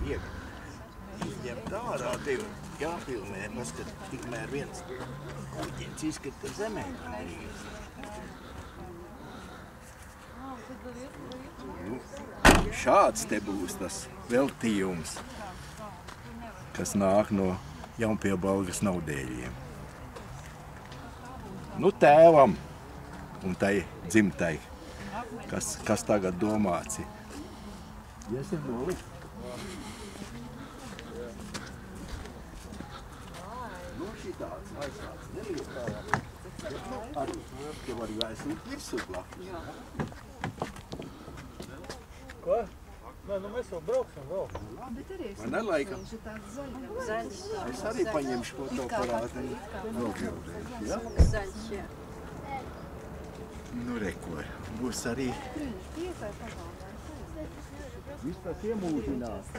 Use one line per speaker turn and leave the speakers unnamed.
Ņemt ārā tevi jāfilmē, paskat, tikmēr viens kuģins izskata zemē. Nu, šāds te būs tas veltījums, kas nāk no Jaunpiebalgas naudēļiem. Nu, tēvam un tai dzimtai, kas tagad domāts ir. Iesim nolikt. Nu, šitāds aizsāds nelietā. Arī tev arī aizsūt virsū blakus.
Ko? Nē, nu mēs jau brauksim vēl.
Vai ne laikam? Es arī paņemšu fotoaparātu. Ja? Nu, reko, būs arī viss tas iemūžinās.